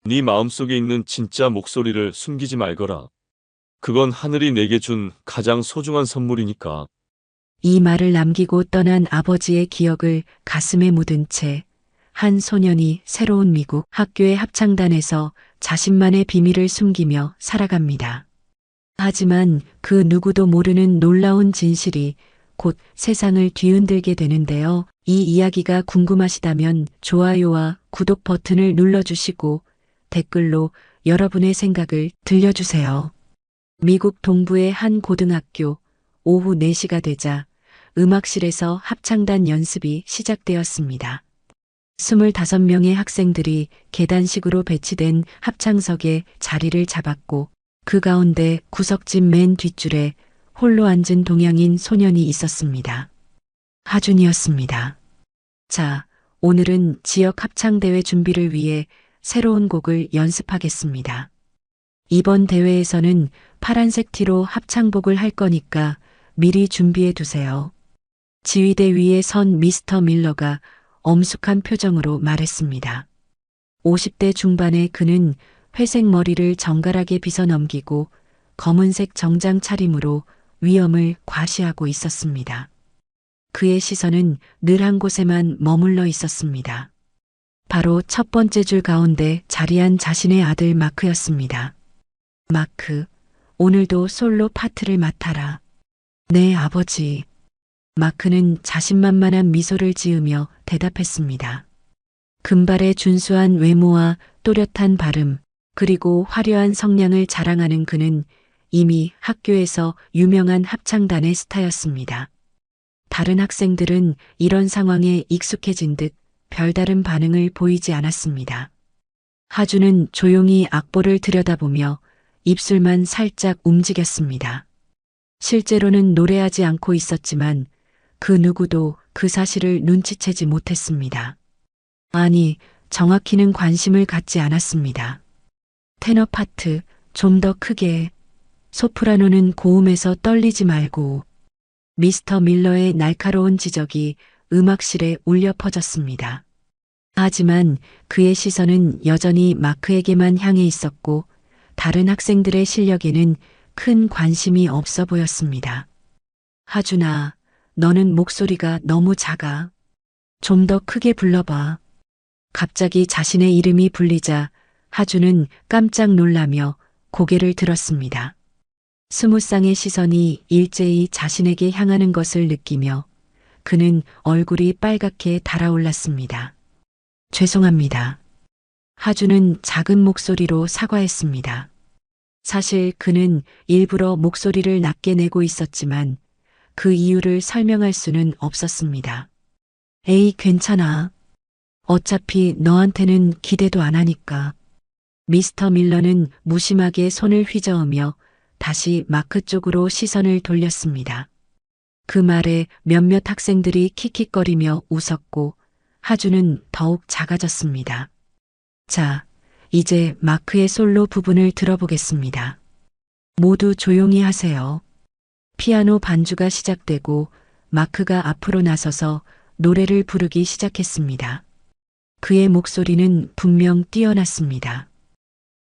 네 마음속에 있는 진짜 목소리를 숨기지 말거라. 그건 하늘이 내게 준 가장 소중한 선물이니까. 이 말을 남기고 떠난 아버지의 기억을 가슴에 묻은 채 한 소년이 새로운 미국 학교의 합창단에서 자신만의 비밀을 숨기며 살아갑니다. 하지만 그 누구도 모르는 놀라운 진실이 곧 세상을 뒤흔들게 되는데요. 이 이야기가 궁금하시다면 좋아요와 구독 버튼을 눌러주시고 댓글로 여러분의 생각을 들려주세요. 미국 동부의 한 고등학교 오후 4시가 되자 음악실에서 합창단 연습이 시작되었습니다. 25명의 학생들이 계단식으로 배치된 합창석에 자리를 잡았고 그 가운데 구석진 맨 뒷줄에 홀로 앉은 동양인 소년이 있었습니다. 하준이었습니다. 자, 오늘은 지역 합창대회 준비를 위해 새로운 곡을 연습하겠습니다. 이번 대회에서는 파란색 티로 합창복을 할 거니까 미리 준비해 두세요. 지휘대 위에 선 미스터 밀러가 엄숙한 표정으로 말했습니다. 50대 중반의 그는 회색 머리를 정갈하게 빗어 넘기고 검은색 정장 차림으로 위엄을 과시하고 있었습니다. 그의 시선은 늘 한 곳에만 머물러 있었습니다. 바로 첫 번째 줄 가운데 자리한 자신의 아들 마크였습니다. 마크, 오늘도 솔로 파트를 맡아라. 네, 아버지. 마크는 자신만만한 미소를 지으며 대답했습니다. 금발의 준수한 외모와 또렷한 발음, 그리고 화려한 성량을 자랑하는 그는 이미 학교에서 유명한 합창단의 스타였습니다. 다른 학생들은 이런 상황에 익숙해진 듯 별다른 반응을 보이지 않았습니다. 하주는 조용히 악보를 들여다보며 입술만 살짝 움직였습니다. 실제로는 노래하지 않고 있었지만 그 누구도 그 사실을 눈치채지 못했습니다. 아니, 정확히는 관심을 갖지 않았습니다. 테너 파트, 좀 더 크게. 소프라노는 고음에서 떨리지 말고. 미스터 밀러의 날카로운 지적이 음악실에 울려 퍼졌습니다. 하지만 그의 시선은 여전히 마크에게만 향해 있었고 다른 학생들의 실력에는 큰 관심이 없어 보였습니다. 하준아, 너는 목소리가 너무 작아. 좀 더 크게 불러봐. 갑자기 자신의 이름이 불리자 하준은 깜짝 놀라며 고개를 들었습니다. 20쌍의 시선이 일제히 자신에게 향하는 것을 느끼며 그는 얼굴이 빨갛게 달아올랐습니다. 죄송합니다. 하준은 작은 목소리로 사과했습니다. 사실 그는 일부러 목소리를 낮게 내고 있었지만 그 이유를 설명할 수는 없었습니다. 에이, 괜찮아. 어차피 너한테는 기대도 안 하니까. 미스터 밀러는 무심하게 손을 휘저으며 다시 마크 쪽으로 시선을 돌렸습니다. 그 말에 몇몇 학생들이 킥킥거리며 웃었고 하주는 더욱 작아졌습니다. 자, 이제 마크의 솔로 부분을 들어보겠습니다. 모두 조용히 하세요. 피아노 반주가 시작되고 마크가 앞으로 나서서 노래를 부르기 시작했습니다. 그의 목소리는 분명 뛰어났습니다.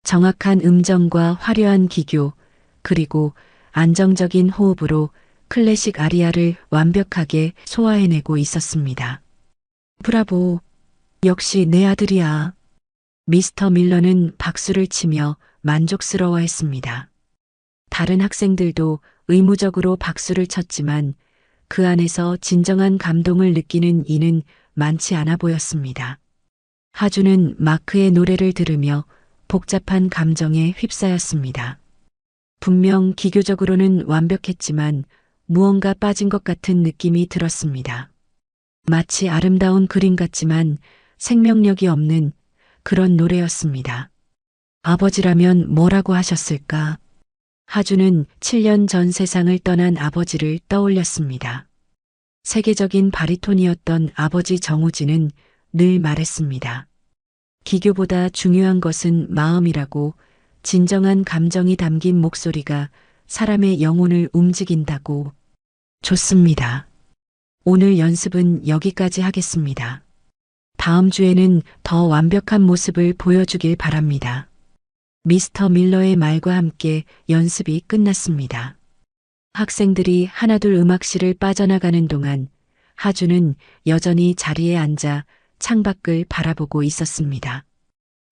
정확한 음정과 화려한 기교, 그리고 안정적인 호흡으로 클래식 아리아를 완벽하게 소화해내고 있었습니다. 브라보! 역시 내 아들이야. 미스터 밀러는 박수를 치며 만족스러워했습니다. 다른 학생들도 의무적으로 박수를 쳤지만 그 안에서 진정한 감동을 느끼는 이는 많지 않아 보였습니다. 하주는 마크의 노래를 들으며 복잡한 감정에 휩싸였습니다. 분명 기교적으로는 완벽했지만 무언가 빠진 것 같은 느낌이 들었습니다. 마치 아름다운 그림 같지만 생명력이 없는 그런 노래였습니다. 아버지라면 뭐라고 하셨을까? 하주는 7년 전 세상을 떠난 아버지를 떠올렸습니다. 세계적인 바리톤이었던 아버지 정우진은 늘 말했습니다. 기교보다 중요한 것은 마음이라고, 진정한 감정이 담긴 목소리가 사람의 영혼을 움직인다고. 좋습니다. 오늘 연습은 여기까지 하겠습니다. 다음 주에는 더 완벽한 모습을 보여주길 바랍니다. 미스터 밀러의 말과 함께 연습이 끝났습니다. 학생들이 하나둘 음악실을 빠져나가는 동안 하주는 여전히 자리에 앉아 창밖을 바라보고 있었습니다.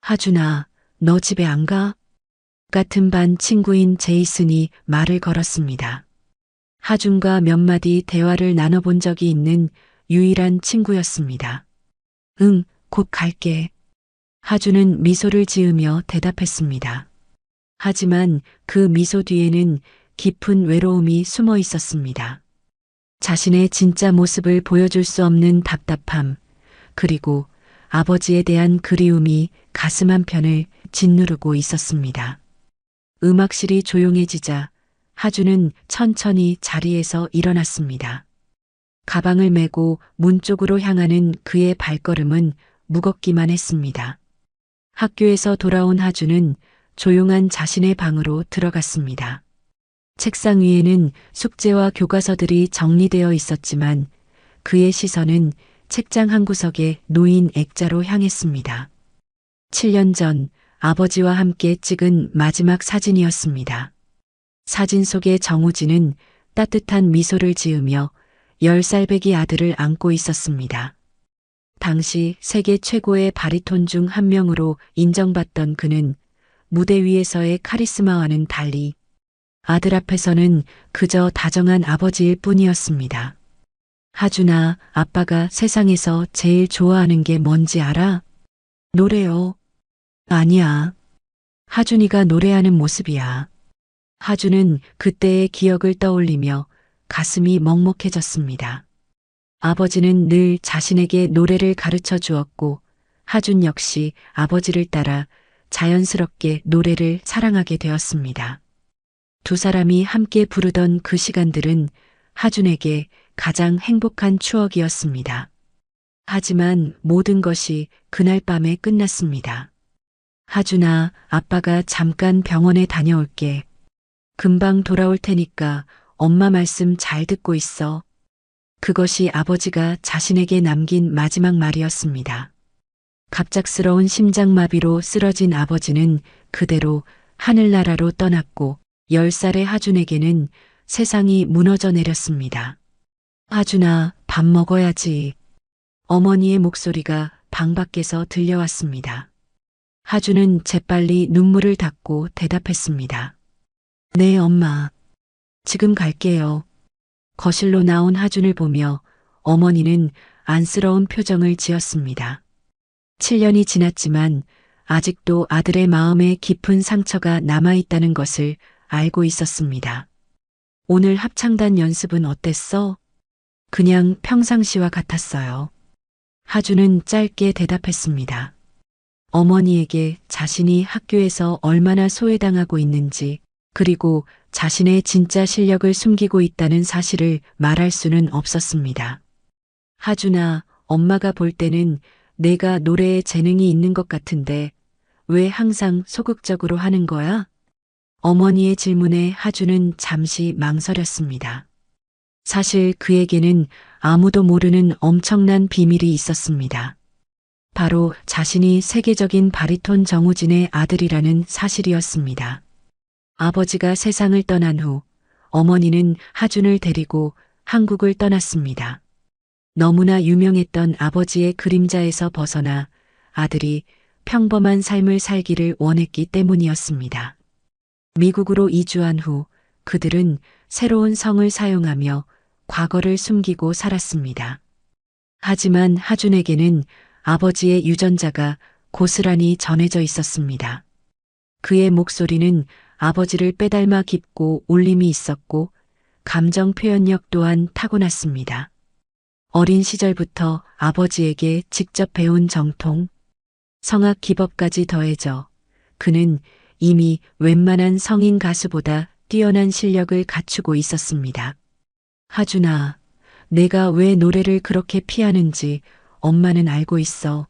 하준아, 너 집에 안 가? 같은 반 친구인 제이슨이 말을 걸었습니다. 하준과 몇 마디 대화를 나눠본 적이 있는 유일한 친구였습니다. 응, 곧 갈게. 하준은 미소를 지으며 대답했습니다. 하지만 그 미소 뒤에는 깊은 외로움이 숨어 있었습니다. 자신의 진짜 모습을 보여줄 수 없는 답답함, 그리고 아버지에 대한 그리움이 가슴 한편을 짓누르고 있었습니다. 음악실이 조용해지자 하주는 천천히 자리에서 일어났습니다. 가방을 메고 문 쪽으로 향하는 그의 발걸음은 무겁기만 했습니다. 학교에서 돌아온 하주는 조용한 자신의 방으로 들어갔습니다. 책상 위에는 숙제와 교과서들이 정리되어 있었지만 그의 시선은 책장 한 구석에 놓인 액자로 향했습니다. 7년 전 아버지와 함께 찍은 마지막 사진이었습니다. 사진 속의 정우진은 따뜻한 미소를 지으며 10살배기 아들을 안고 있었습니다. 당시 세계 최고의 바리톤 중 한 명으로 인정받던 그는 무대 위에서의 카리스마와는 달리 아들 앞에서는 그저 다정한 아버지일 뿐이었습니다. 하준아, 아빠가 세상에서 제일 좋아하는 게 뭔지 알아? 노래요. 아니야. 하준이가 노래하는 모습이야. 하준은 그때의 기억을 떠올리며 가슴이 먹먹해졌습니다. 아버지는 늘 자신에게 노래를 가르쳐 주었고 하준 역시 아버지를 따라 자연스럽게 노래를 사랑하게 되었습니다. 두 사람이 함께 부르던 그 시간들은 하준에게 가장 행복한 추억이었습니다. 하지만 모든 것이 그날 밤에 끝났습니다. 하준아, 아빠가 잠깐 병원에 다녀올게. 금방 돌아올 테니까 엄마 말씀 잘 듣고 있어. 그것이 아버지가 자신에게 남긴 마지막 말이었습니다. 갑작스러운 심장마비로 쓰러진 아버지는 그대로 하늘나라로 떠났고 10살의 하준에게는 세상이 무너져 내렸습니다. 하준아, 밥 먹어야지. 어머니의 목소리가 방 밖에서 들려왔습니다. 하준은 재빨리 눈물을 닦고 대답했습니다. 네, 엄마. 지금 갈게요. 거실로 나온 하준을 보며 어머니는 안쓰러운 표정을 지었습니다. 7년이 지났지만 아직도 아들의 마음에 깊은 상처가 남아있다는 것을 알고 있었습니다. 오늘 합창단 연습은 어땠어? 그냥 평상시와 같았어요. 하준은 짧게 대답했습니다. 어머니에게 자신이 학교에서 얼마나 소외당하고 있는지, 그리고 자신의 진짜 실력을 숨기고 있다는 사실을 말할 수는 없었습니다. 하준아, 엄마가 볼 때는 내가 노래에 재능이 있는 것 같은데 왜 항상 소극적으로 하는 거야? 어머니의 질문에 하준은 잠시 망설였습니다. 사실 그에게는 아무도 모르는 엄청난 비밀이 있었습니다. 바로 자신이 세계적인 바리톤 정우진의 아들이라는 사실이었습니다. 아버지가 세상을 떠난 후 어머니는 하준을 데리고 한국을 떠났습니다. 너무나 유명했던 아버지의 그림자에서 벗어나 아들이 평범한 삶을 살기를 원했기 때문이었습니다. 미국으로 이주한 후 그들은 새로운 성을 사용하며 과거를 숨기고 살았습니다. 하지만 하준에게는 아버지의 유전자가 고스란히 전해져 있었습니다. 그의 목소리는 아버지를 빼닮아 깊고 울림이 있었고 감정 표현력 또한 타고났습니다. 어린 시절부터 아버지에게 직접 배운 정통, 성악 기법까지 더해져 그는 이미 웬만한 성인 가수보다 뛰어난 실력을 갖추고 있었습니다. 하준아, 내가 왜 노래를 그렇게 피하는지 엄마는 알고 있어.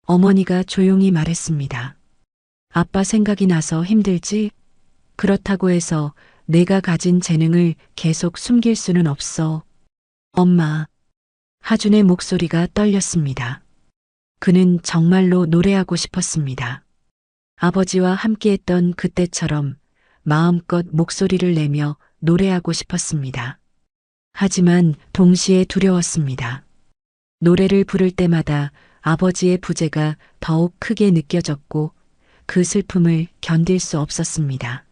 어머니가 조용히 말했습니다. 아빠 생각이 나서 힘들지? 그렇다고 해서 내가 가진 재능을 계속 숨길 수는 없어. 엄마. 하준의 목소리가 떨렸습니다. 그는 정말로 노래하고 싶었습니다. 아버지와 함께했던 그때처럼 마음껏 목소리를 내며 노래하고 싶었습니다. 하지만 동시에 두려웠습니다. 노래를 부를 때마다 아버지의 부재가 더욱 크게 느껴졌고 그 슬픔을 견딜 수 없었습니다.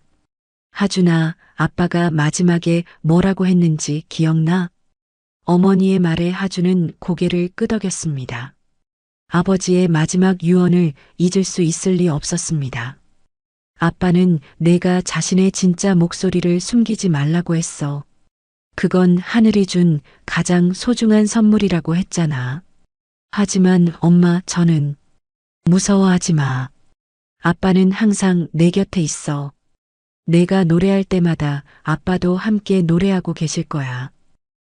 하준아, 아빠가 마지막에 뭐라고 했는지 기억나? 어머니의 말에 하준은 고개를 끄덕였습니다. 아버지의 마지막 유언을 잊을 수 있을 리 없었습니다. 아빠는 내가 자신의 진짜 목소리를 숨기지 말라고 했어. 그건 하늘이 준 가장 소중한 선물이라고 했잖아. 하지만 엄마, 저는 무서워하지 마. 아빠는 항상 내 곁에 있어. 내가 노래할 때마다 아빠도 함께 노래하고 계실 거야.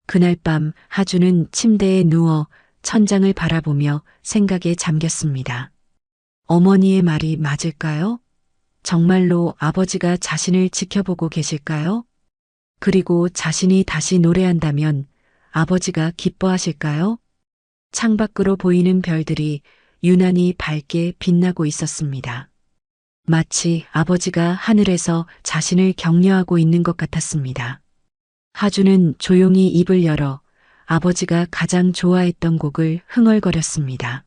그날 밤 하준은 침대에 누워 천장을 바라보며 생각에 잠겼습니다. 어머니의 말이 맞을까요? 정말로 아버지가 자신을 지켜보고 계실까요? 그리고 자신이 다시 노래한다면 아버지가 기뻐하실까요? 창밖으로 보이는 별들이 유난히 밝게 빛나고 있었습니다. 마치 아버지가 하늘에서 자신을 격려하고 있는 것 같았습니다. 하준은 조용히 입을 열어 아버지가 가장 좋아했던 곡을 흥얼거렸습니다.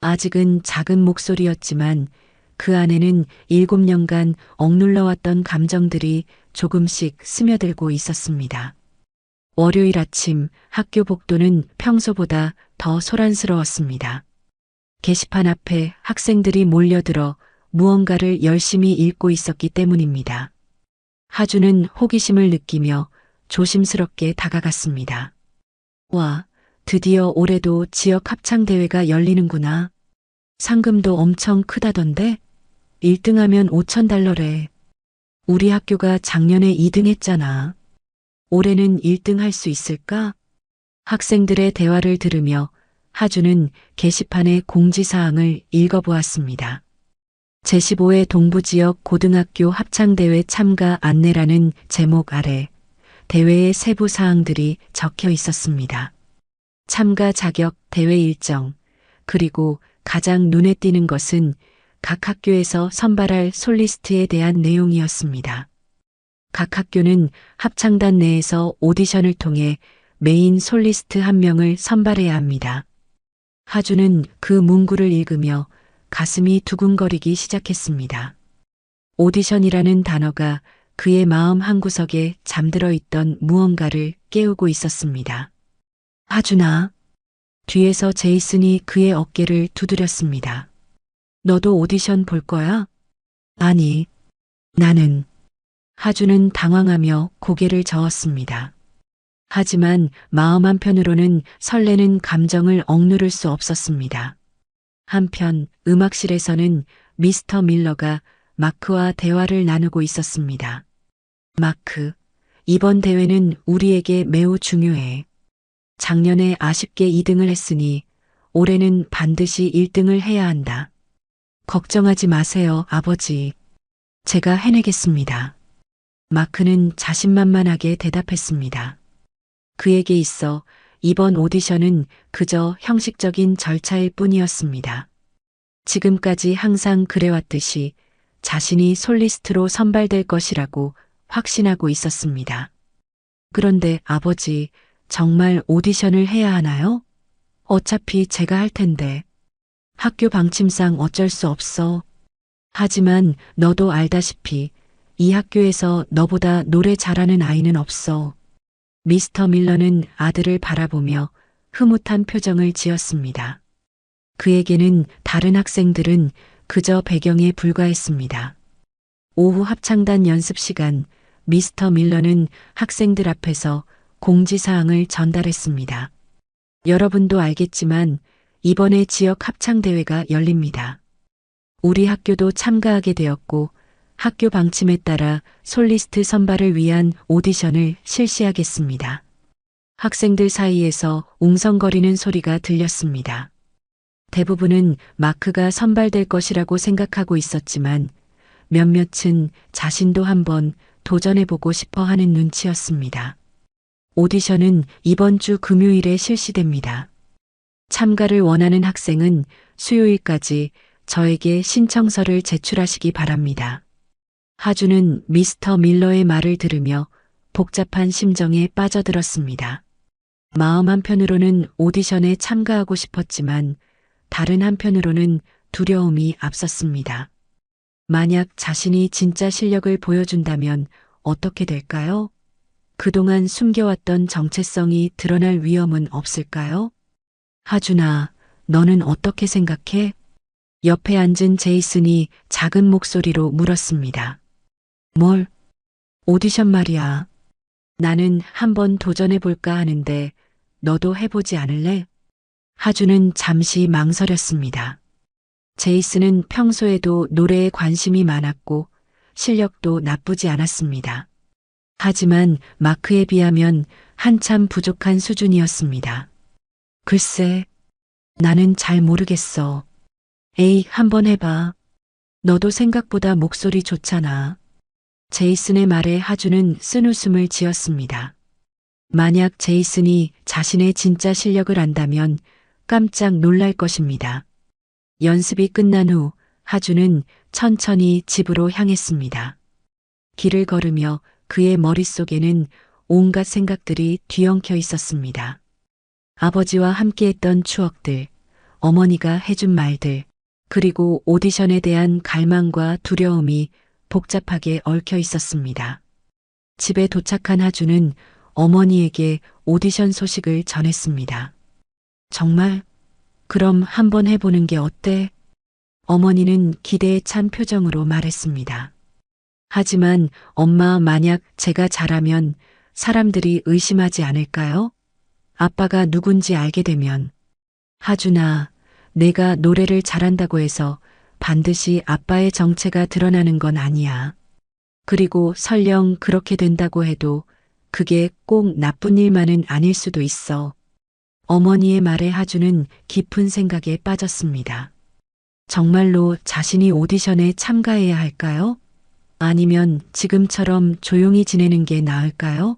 아직은 작은 목소리였지만 그 안에는 7년간 억눌러왔던 감정들이 조금씩 스며들고 있었습니다. 월요일 아침 학교 복도는 평소보다 더 소란스러웠습니다. 게시판 앞에 학생들이 몰려들어 무언가를 열심히 읽고 있었기 때문입니다. 하준은 호기심을 느끼며 조심스럽게 다가갔습니다. 와, 드디어 올해도 지역 합창대회가 열리는구나. 상금도 엄청 크다던데? 1등하면 $5,000래. 우리 학교가 작년에 2등 했잖아. 올해는 1등 할 수 있을까? 학생들의 대화를 들으며 하준은 게시판의 공지사항을 읽어보았습니다. 제15회 동부지역 고등학교 합창대회 참가 안내라는 제목 아래 대회의 세부 사항들이 적혀 있었습니다. 참가 자격, 대회 일정, 그리고 가장 눈에 띄는 것은 각 학교에서 선발할 솔리스트에 대한 내용이었습니다. 각 학교는 합창단 내에서 오디션을 통해 메인 솔리스트 1명을 선발해야 합니다. 하준은 그 문구를 읽으며 가슴이 두근거리기 시작했습니다. 오디션이라는 단어가 그의 마음 한구석에 잠들어 있던 무언가를 깨우고 있었습니다. 하준아. 뒤에서 제이슨이 그의 어깨를 두드렸습니다. 너도 오디션 볼 거야? 아니, 나는. 하준은 당황하며 고개를 저었습니다. 하지만 마음 한편으로는 설레는 감정을 억누를 수 없었습니다. 한편 음악실에서는 미스터 밀러가 마크와 대화를 나누고 있었습니다. 마크, 이번 대회는 우리에게 매우 중요해. 작년에 아쉽게 2등을 했으니 올해는 반드시 1등을 해야 한다. 걱정하지 마세요, 아버지. 제가 해내겠습니다. 마크는 자신만만하게 대답했습니다. 그에게 있어 이번 오디션은 그저 형식적인 절차일 뿐이었습니다. 지금까지 항상 그래왔듯이 자신이 솔리스트로 선발될 것이라고 확신하고 있었습니다. 그런데 아버지, 정말 오디션을 해야 하나요? 어차피 제가 할 텐데. 학교 방침상 어쩔 수 없어. 하지만 너도 알다시피 이 학교에서 너보다 노래 잘하는 아이는 없어. 미스터 밀러는 아들을 바라보며 흐뭇한 표정을 지었습니다. 그에게는 다른 학생들은 그저 배경에 불과했습니다. 오후 합창단 연습 시간, 미스터 밀러는 학생들 앞에서 공지사항을 전달했습니다. 여러분도 알겠지만 이번에 지역 합창대회가 열립니다. 우리 학교도 참가하게 되었고 학교 방침에 따라 솔리스트 선발을 위한 오디션을 실시하겠습니다. 학생들 사이에서 웅성거리는 소리가 들렸습니다. 대부분은 마크가 선발될 것이라고 생각하고 있었지만 몇몇은 자신도 한번 도전해보고 싶어 하는 눈치였습니다. 오디션은 이번 주 금요일에 실시됩니다. 참가를 원하는 학생은 수요일까지 저에게 신청서를 제출하시기 바랍니다. 하주는 미스터 밀러의 말을 들으며 복잡한 심정에 빠져들었습니다. 마음 한편으로는 오디션에 참가하고 싶었지만 다른 한편으로는 두려움이 앞섰습니다. 만약 자신이 진짜 실력을 보여준다면 어떻게 될까요? 그동안 숨겨왔던 정체성이 드러날 위험은 없을까요? 하준아, 너는 어떻게 생각해? 옆에 앉은 제이슨이 작은 목소리로 물었습니다. 뭘? 오디션 말이야. 나는 한번 도전해볼까 하는데 너도 해보지 않을래? 하준은 잠시 망설였습니다. 제이슨은 평소에도 노래에 관심이 많았고 실력도 나쁘지 않았습니다. 하지만 마크에 비하면 한참 부족한 수준이었습니다. 글쎄, 나는 잘 모르겠어. 에이, 한번 해봐. 너도 생각보다 목소리 좋잖아. 제이슨의 말에 하준은 쓴웃음을 지었습니다. 만약 제이슨이 자신의 진짜 실력을 안다면 깜짝 놀랄 것입니다. 연습이 끝난 후 하준은 천천히 집으로 향했습니다. 길을 걸으며 그의 머릿속에는 온갖 생각들이 뒤엉켜 있었습니다. 아버지와 함께했던 추억들, 어머니가 해준 말들, 그리고 오디션에 대한 갈망과 두려움이 복잡하게 얽혀 있었습니다. 집에 도착한 하준은 어머니에게 오디션 소식을 전했습니다. 정말? 그럼 한번 해보는 게 어때? 어머니는 기대에 찬 표정으로 말했습니다. 하지만 엄마, 만약 제가 잘하면 사람들이 의심하지 않을까요? 아빠가 누군지 알게 되면. 하준아, 내가 노래를 잘한다고 해서 반드시 아빠의 정체가 드러나는 건 아니야. 그리고 설령 그렇게 된다고 해도 그게 꼭 나쁜 일만은 아닐 수도 있어. 어머니의 말에 하준은 깊은 생각에 빠졌습니다. 정말로 자신이 오디션에 참가해야 할까요? 아니면 지금처럼 조용히 지내는 게 나을까요?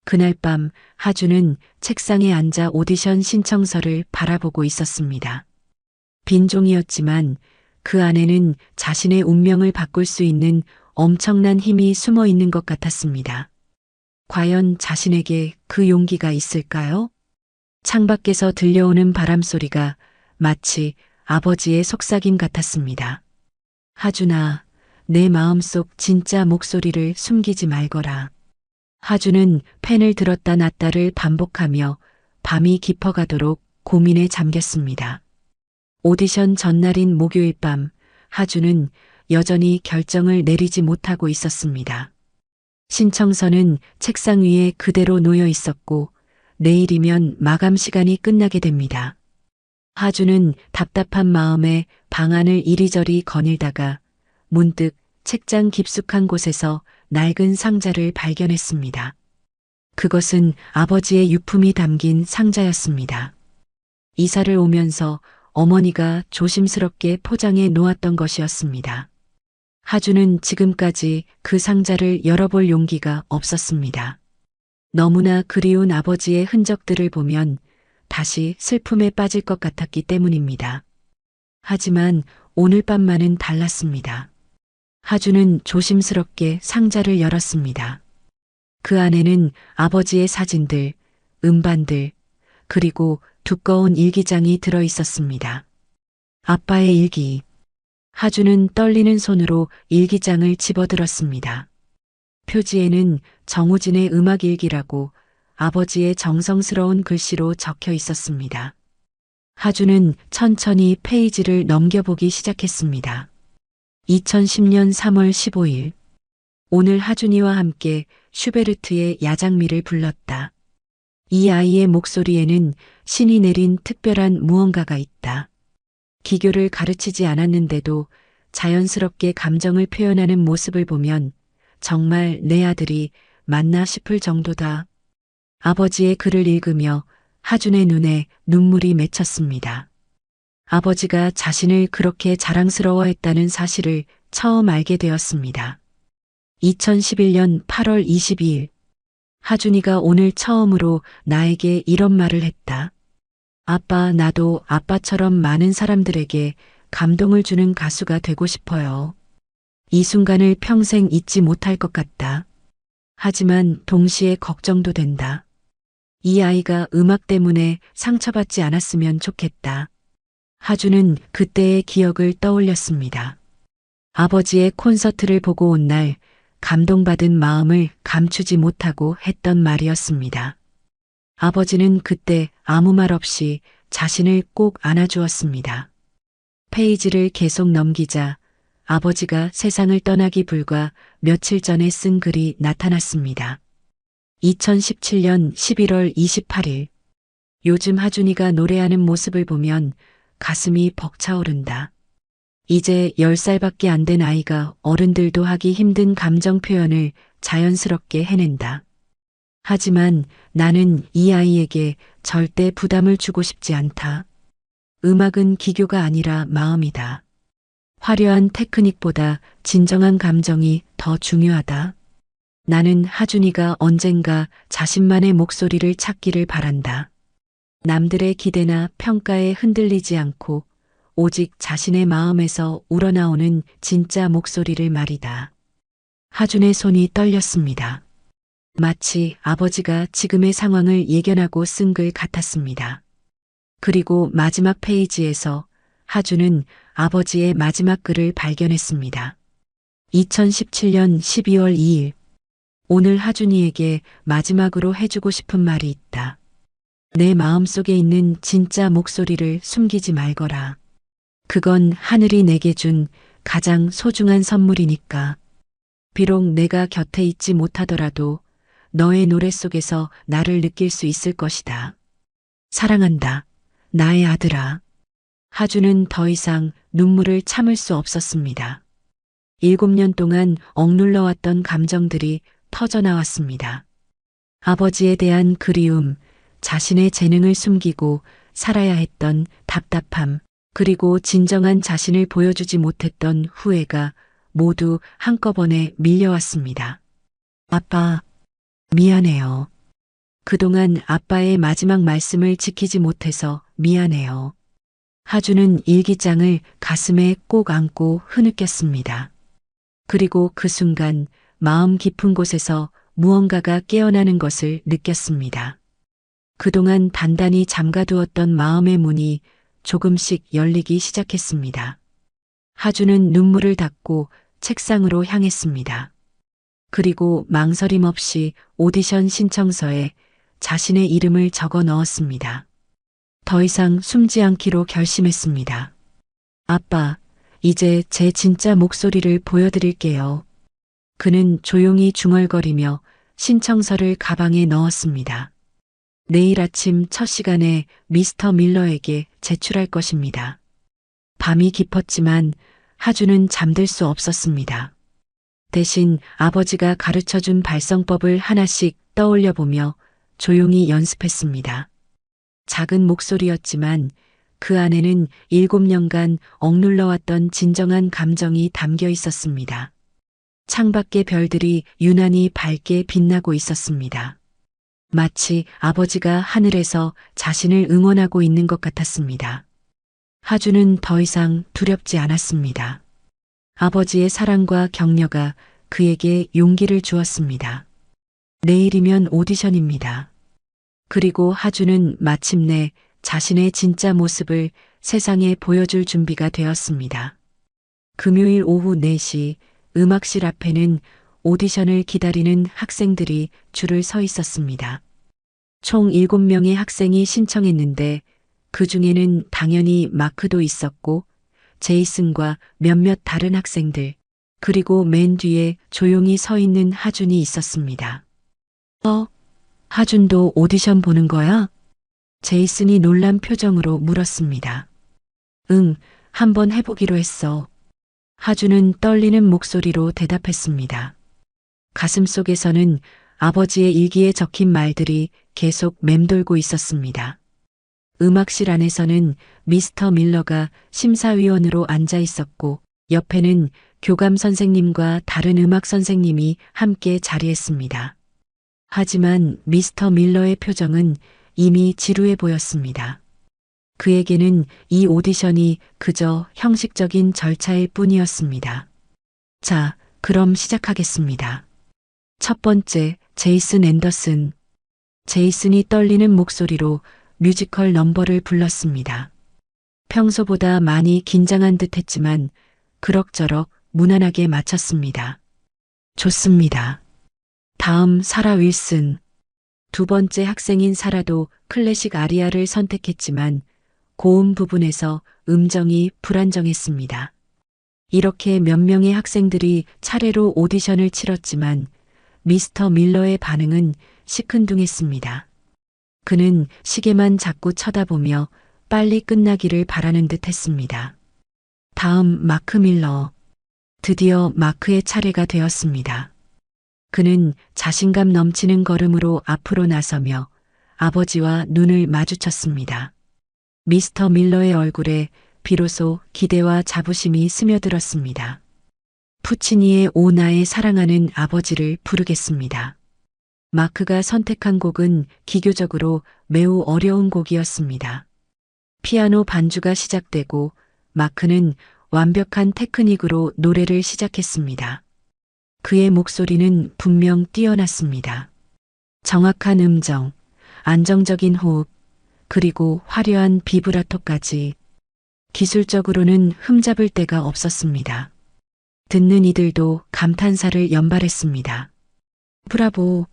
그날 밤 하준은 책상에 앉아 오디션 신청서를 바라보고 있었습니다. 빈 종이였지만 그 안에는 자신의 운명을 바꿀 수 있는 엄청난 힘이 숨어 있는 것 같았습니다. 과연 자신에게 그 용기가 있을까요? 창밖에서 들려오는 바람 소리가 마치 아버지의 속삭임 같았습니다. 하준아, 내 마음속 진짜 목소리를 숨기지 말거라. 하준은 펜을 들었다 놨다를 반복하며 밤이 깊어가도록 고민에 잠겼습니다. 오디션 전날인 목요일 밤, 하준은 여전히 결정을 내리지 못하고 있었습니다. 신청서는 책상 위에 그대로 놓여 있었고 내일이면 마감 시간이 끝나게 됩니다. 하준은 답답한 마음에 방안을 이리저리 거닐다가 문득 책장 깊숙한 곳에서 낡은 상자를 발견했습니다. 그것은 아버지의 유품이 담긴 상자였습니다. 이사를 오면서 어머니가 조심스럽게 포장해 놓았던 것이었습니다. 하준은 지금까지 그 상자를 열어볼 용기가 없었습니다. 너무나 그리운 아버지의 흔적들을 보면 다시 슬픔에 빠질 것 같았기 때문입니다. 하지만 오늘 밤만은 달랐습니다. 하준은 조심스럽게 상자를 열었습니다. 그 안에는 아버지의 사진들, 음반들, 그리고 두꺼운 일기장이 들어 있었습니다. 아빠의 일기. 하준은 떨리는 손으로 일기장을 집어들었습니다. 표지에는 정우진의 음악일기라고 아버지의 정성스러운 글씨로 적혀 있었습니다. 하준은 천천히 페이지를 넘겨보기 시작했습니다. 2010년 3월 15일. 오늘 하준이와 함께 슈베르트의 야장미를 불렀다. 이 아이의 목소리에는 신이 내린 특별한 무언가가 있다. 기교를 가르치지 않았는데도 자연스럽게 감정을 표현하는 모습을 보면 정말 내 아들이 맞나 싶을 정도다. 아버지의 글을 읽으며 하준의 눈에 눈물이 맺혔습니다. 아버지가 자신을 그렇게 자랑스러워했다는 사실을 처음 알게 되었습니다. 2011년 8월 22일. 하준이가 오늘 처음으로 나에게 이런 말을 했다. 아빠, 나도 아빠처럼 많은 사람들에게 감동을 주는 가수가 되고 싶어요. 이 순간을 평생 잊지 못할 것 같다. 하지만 동시에 걱정도 된다. 이 아이가 음악 때문에 상처받지 않았으면 좋겠다. 하주는 그때의 기억을 떠올렸습니다. 아버지의 콘서트를 보고 온 날 감동받은 마음을 감추지 못하고 했던 말이었습니다. 아버지는 그때 아무 말 없이 자신을 꼭 안아주었습니다. 페이지를 계속 넘기자 아버지가 세상을 떠나기 불과 며칠 전에 쓴 글이 나타났습니다. 2017년 11월 28일. 요즘 하준이가 노래하는 모습을 보면 가슴이 벅차오른다. 이제 10살밖에 안 된 아이가 어른들도 하기 힘든 감정 표현을 자연스럽게 해낸다. 하지만 나는 이 아이에게 절대 부담을 주고 싶지 않다. 음악은 기교가 아니라 마음이다. 화려한 테크닉보다 진정한 감정이 더 중요하다. 나는 하준이가 언젠가 자신만의 목소리를 찾기를 바란다. 남들의 기대나 평가에 흔들리지 않고 오직 자신의 마음에서 우러나오는 진짜 목소리를 말이다. 하준의 손이 떨렸습니다. 마치 아버지가 지금의 상황을 예견하고 쓴 글 같았습니다. 그리고 마지막 페이지에서 하준은 아버지의 마지막 글을 발견했습니다. 2017년 12월 2일. 오늘 하준이에게 마지막으로 해주고 싶은 말이 있다. 내 마음속에 있는 진짜 목소리를 숨기지 말거라. 그건 하늘이 내게 준 가장 소중한 선물이니까. 비록 내가 곁에 있지 못하더라도 너의 노래 속에서 나를 느낄 수 있을 것이다. 사랑한다. 나의 아들아. 하준은 더 이상 눈물을 참을 수 없었습니다. 7년 동안 억눌러왔던 감정들이 터져나왔습니다. 아버지에 대한 그리움, 자신의 재능을 숨기고 살아야 했던 답답함, 그리고 진정한 자신을 보여주지 못했던 후회가 모두 한꺼번에 밀려왔습니다. 아빠, 미안해요. 그동안 아빠의 마지막 말씀을 지키지 못해서 미안해요. 하준은 일기장을 가슴에 꼭 안고 흐느꼈습니다. 그리고 그 순간 마음 깊은 곳에서 무언가가 깨어나는 것을 느꼈습니다. 그동안 단단히 잠가두었던 마음의 문이 조금씩 열리기 시작했습니다. 하준은 눈물을 닦고 책상으로 향했습니다. 그리고 망설임 없이 오디션 신청서에 자신의 이름을 적어 넣었습니다. 더 이상 숨지 않기로 결심했습니다. 아빠, 이제 제 진짜 목소리를 보여드릴게요. 그는 조용히 중얼거리며 신청서를 가방에 넣었습니다. 내일 아침 첫 시간에 미스터 밀러에게 제출할 것입니다. 밤이 깊었지만 하준은 잠들 수 없었습니다. 대신 아버지가 가르쳐준 발성법을 하나씩 떠올려 보며 조용히 연습했습니다. 작은 목소리였지만 그 안에는 7년간 억눌러왔던 진정한 감정이 담겨 있었습니다. 창밖의 별들이 유난히 밝게 빛나고 있었습니다. 마치 아버지가 하늘에서 자신을 응원하고 있는 것 같았습니다. 하준은 더 이상 두렵지 않았습니다. 아버지의 사랑과 격려가 그에게 용기를 주었습니다. 내일이면 오디션입니다. 그리고 하준은 마침내 자신의 진짜 모습을 세상에 보여줄 준비가 되었습니다. 금요일 오후 4시 음악실 앞에는 오디션을 기다리는 학생들이 줄을 서 있었습니다. 총 7명의 학생이 신청했는데 그 중에는 당연히 마크도 있었고 제이슨과 몇몇 다른 학생들, 그리고 맨 뒤에 조용히 서 있는 하준이 있었습니다. 하준도 오디션 보는 거야? 제이슨이 놀란 표정으로 물었습니다. 응, 한번 해보기로 했어. 하준은 떨리는 목소리로 대답했습니다. 가슴속에서는 아버지의 일기에 적힌 말들이 계속 맴돌고 있었습니다. 음악실 안에서는 미스터 밀러가 심사위원으로 앉아 있었고 옆에는 교감 선생님과 다른 음악 선생님이 함께 자리했습니다. 하지만 미스터 밀러의 표정은 이미 지루해 보였습니다. 그에게는 이 오디션이 그저 형식적인 절차일 뿐이었습니다. 자, 그럼 시작하겠습니다. 첫 번째, 제이슨 앤더슨. 제이슨이 떨리는 목소리로 뮤지컬 넘버를 불렀습니다. 평소보다 많이 긴장한 듯 했지만 그럭저럭 무난하게 마쳤습니다. 좋습니다. 다음 사라 윌슨. 두 번째 학생인 사라도 클래식 아리아를 선택했지만 고음 부분에서 음정이 불안정했습니다. 이렇게 몇 명의 학생들이 차례로 오디션을 치렀지만 미스터 밀러의 반응은 시큰둥했습니다. 그는 시계만 자꾸 쳐다보며 빨리 끝나기를 바라는 듯 했습니다. 다음 마크 밀러. 드디어 마크의 차례가 되었습니다. 그는 자신감 넘치는 걸음으로 앞으로 나서며 아버지와 눈을 마주쳤습니다. 미스터 밀러의 얼굴에 비로소 기대와 자부심이 스며들었습니다. 푸치니의 오 나의 사랑하는 아버지를 부르겠습니다. 마크가 선택한 곡은 기교적으로 매우 어려운 곡이었습니다. 피아노 반주가 시작되고 마크는 완벽한 테크닉으로 노래를 시작했습니다. 그의 목소리는 분명 뛰어났습니다. 정확한 음정, 안정적인 호흡, 그리고 화려한 비브라토까지. 기술적으로는 흠잡을 데가 없었습니다. 듣는 이들도 감탄사를 연발했습니다. 브라보,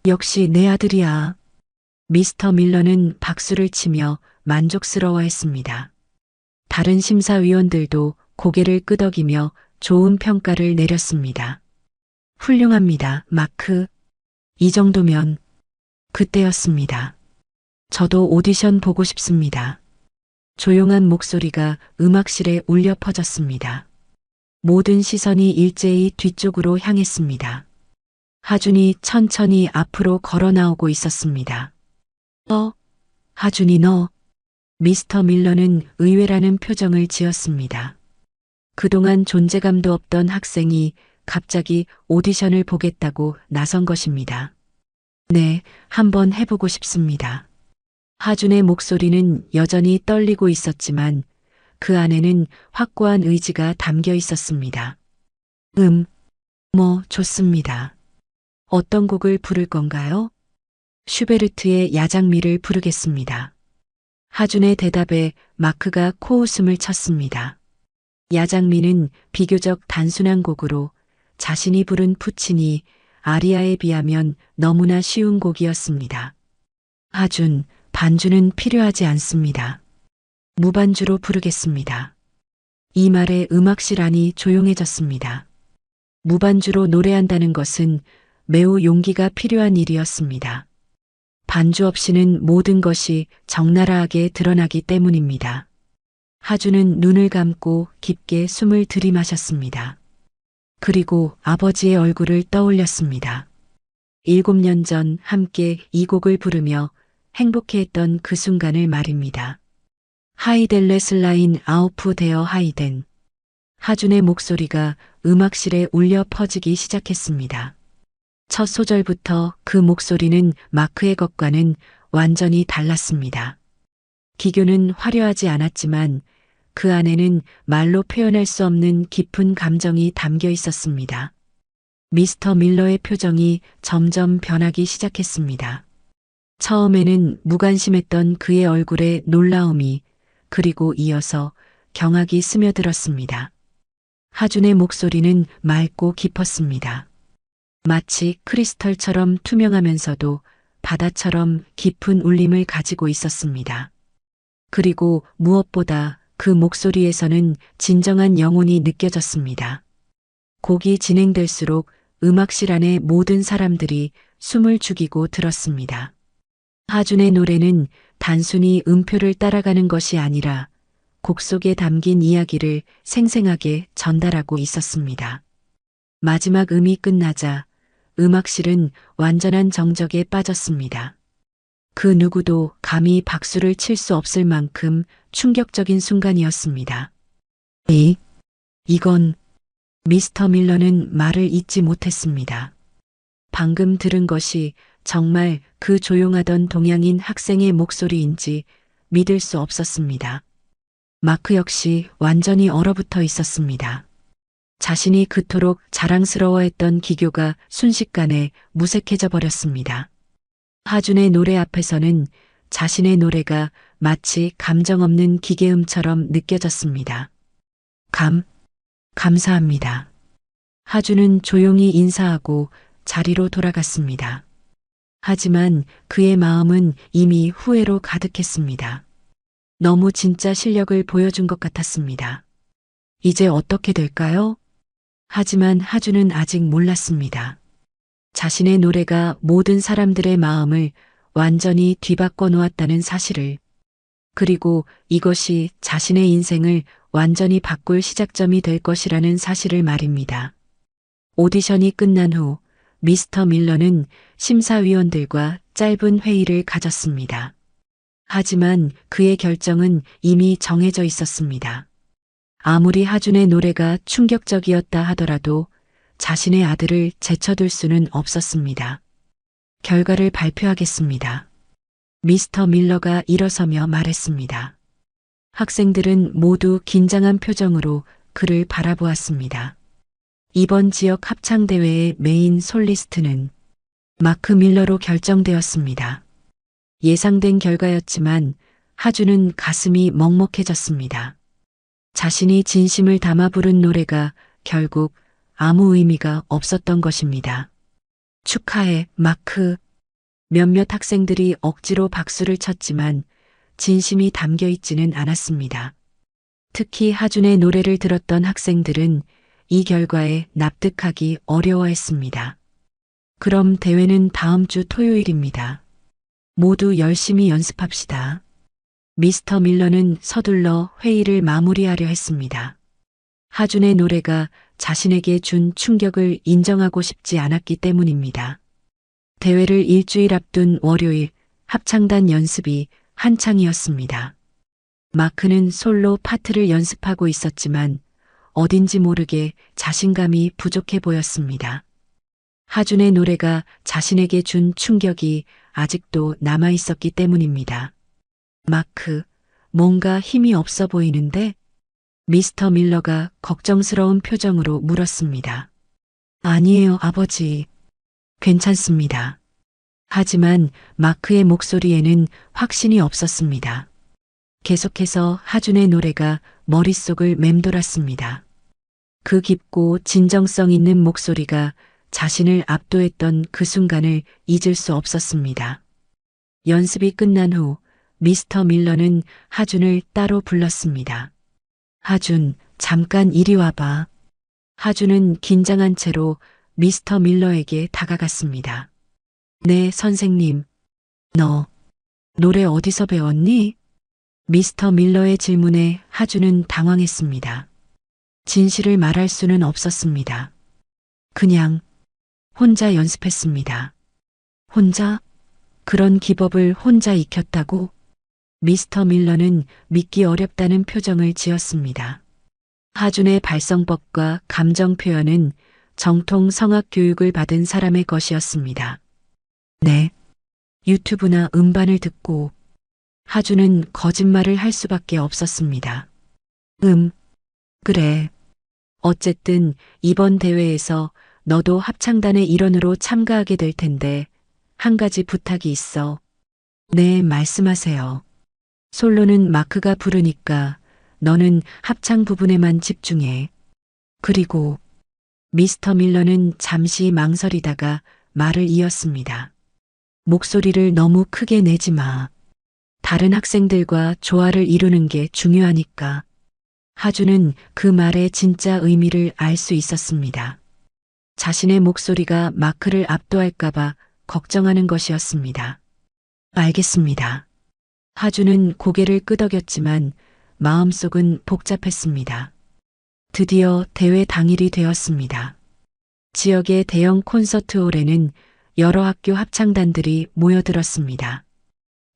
역시 내 아들이야. 미스터 밀러는 박수를 치며 만족스러워했습니다. 다른 심사위원들도 고개를 끄덕이며 좋은 평가를 내렸습니다. 훌륭합니다, 마크. 이 정도면. 그때였습니다. 저도 오디션 보고 싶습니다. 조용한 목소리가 음악실에 울려 퍼졌습니다. 모든 시선이 일제히 뒤쪽으로 향했습니다. 하준이 천천히 앞으로 걸어 나오고 있었습니다. 하준이 너. 미스터 밀러는 의외라는 표정을 지었습니다. 그동안 존재감도 없던 학생이 갑자기 오디션을 보겠다고 나선 것입니다. 네, 한번 해보고 싶습니다. 하준의 목소리는 여전히 떨리고 있었지만 그 안에는 확고한 의지가 담겨 있었습니다. 좋습니다. 어떤 곡을 부를 건가요? 슈베르트의 야장미를 부르겠습니다. 하준의 대답에 마크가 코웃음을 쳤습니다. 야장미는 비교적 단순한 곡으로 자신이 부른 푸치니 아리아에 비하면 너무나 쉬운 곡이었습니다. 하준, 반주는 필요하지 않습니다. 무반주로 부르겠습니다. 이 말에 음악실 안이 조용해졌습니다. 무반주로 노래한다는 것은 매우 용기가 필요한 일이었습니다. 반주 없이는 모든 것이 적나라하게 드러나기 때문입니다. 하준은 눈을 감고 깊게 숨을 들이마셨습니다. 그리고 아버지의 얼굴을 떠올렸습니다. 7년 전 함께 이 곡을 부르며 행복해했던 그 순간을 말입니다. 하이델레슬라인 아우프 데어 하이덴. 하준의 목소리가 음악실에 울려 퍼지기 시작했습니다. 첫 소절부터 그 목소리는 마크의 것과는 완전히 달랐습니다. 기교는 화려하지 않았지만 그 안에는 말로 표현할 수 없는 깊은 감정이 담겨 있었습니다. 미스터 밀러의 표정이 점점 변하기 시작했습니다. 처음에는 무관심했던 그의 얼굴에 놀라움이 그리고 이어서 경악이 스며들었습니다. 하준의 목소리는 맑고 깊었습니다. 마치 크리스털처럼 투명하면서도 바다처럼 깊은 울림을 가지고 있었습니다. 그리고 무엇보다 그 목소리에서는 진정한 영혼이 느껴졌습니다. 곡이 진행될수록 음악실 안의 모든 사람들이 숨을 죽이고 들었습니다. 하준의 노래는 단순히 음표를 따라가는 것이 아니라 곡 속에 담긴 이야기를 생생하게 전달하고 있었습니다. 마지막 음이 끝나자 음악실은 완전한 정적에 빠졌습니다. 그 누구도 감히 박수를 칠 수 없을 만큼 충격적인 순간이었습니다. 이건 미스터 밀러는 말을 잇지 못했습니다. 방금 들은 것이 정말 그 조용하던 동양인 학생의 목소리인지 믿을 수 없었습니다. 마크 역시 완전히 얼어붙어 있었습니다. 자신이 그토록 자랑스러워했던 기교가 순식간에 무색해져 버렸습니다. 하준의 노래 앞에서는 자신의 노래가 마치 감정 없는 기계음처럼 느껴졌습니다. 감사합니다. 하준은 조용히 인사하고 자리로 돌아갔습니다. 하지만 그의 마음은 이미 후회로 가득했습니다. 너무 진짜 실력을 보여준 것 같았습니다. 이제 어떻게 될까요? 하지만 하준은 아직 몰랐습니다. 자신의 노래가 모든 사람들의 마음을 완전히 뒤바꿔 놓았다는 사실을, 그리고 이것이 자신의 인생을 완전히 바꿀 시작점이 될 것이라는 사실을 말입니다. 오디션이 끝난 후 미스터 밀러는 심사위원들과 짧은 회의를 가졌습니다. 하지만 그의 결정은 이미 정해져 있었습니다. 아무리 하준의 노래가 충격적이었다 하더라도 자신의 아들을 제쳐둘 수는 없었습니다. 결과를 발표하겠습니다. 미스터 밀러가 일어서며 말했습니다. 학생들은 모두 긴장한 표정으로 그를 바라보았습니다. 이번 지역 합창대회의 메인 솔리스트는 마크 밀러로 결정되었습니다. 예상된 결과였지만 하준은 가슴이 먹먹해졌습니다. 자신이 진심을 담아 부른 노래가 결국 아무 의미가 없었던 것입니다. 축하해, 마크. 몇몇 학생들이 억지로 박수를 쳤지만 진심이 담겨 있지는 않았습니다. 특히 하준의 노래를 들었던 학생들은 이 결과에 납득하기 어려워했습니다. 그럼 대회는 다음 주 토요일입니다. 모두 열심히 연습합시다. 미스터 밀러는 서둘러 회의를 마무리하려 했습니다. 하준의 노래가 자신에게 준 충격을 인정하고 싶지 않았기 때문입니다. 대회를 일주일 앞둔 월요일 합창단 연습이 한창이었습니다. 마크는 솔로 파트를 연습하고 있었지만 어딘지 모르게 자신감이 부족해 보였습니다. 하준의 노래가 자신에게 준 충격이 아직도 남아 있었기 때문입니다. 마크, 뭔가 힘이 없어 보이는데? 미스터 밀러가 걱정스러운 표정으로 물었습니다. 아니에요, 아버지. 괜찮습니다. 하지만 마크의 목소리에는 확신이 없었습니다. 계속해서 하준의 노래가 머릿속을 맴돌았습니다. 그 깊고 진정성 있는 목소리가 자신을 압도했던 그 순간을 잊을 수 없었습니다. 연습이 끝난 후 미스터 밀러는 하준을 따로 불렀습니다. 하준, 잠깐 이리 와봐. 하준은 긴장한 채로 미스터 밀러에게 다가갔습니다. 네, 선생님. 너 노래 어디서 배웠니? 미스터 밀러의 질문에 하준은 당황했습니다. 진실을 말할 수는 없었습니다. 그냥 혼자 연습했습니다. 혼자? 그런 기법을 혼자 익혔다고? 미스터 밀러는 믿기 어렵다는 표정을 지었습니다. 하준의 발성법과 감정 표현은 정통 성악 교육을 받은 사람의 것이었습니다. 네. 유튜브나 음반을 듣고. 하준은 거짓말을 할 수밖에 없었습니다. 그래. 어쨌든 이번 대회에서 너도 합창단의 일원으로 참가하게 될 텐데 한 가지 부탁이 있어. 네, 말씀하세요. 솔로는 마크가 부르니까 너는 합창 부분에만 집중해. 그리고 미스터 밀러는 잠시 망설이다가 말을 이었습니다. 목소리를 너무 크게 내지 마. 다른 학생들과 조화를 이루는 게 중요하니까. 하준은 그 말의 진짜 의미를 알 수 있었습니다. 자신의 목소리가 마크를 압도할까봐 걱정하는 것이었습니다. 알겠습니다. 하준은 고개를 끄덕였지만 마음속은 복잡했습니다. 드디어 대회 당일이 되었습니다. 지역의 대형 콘서트홀에는 여러 학교 합창단들이 모여들었습니다.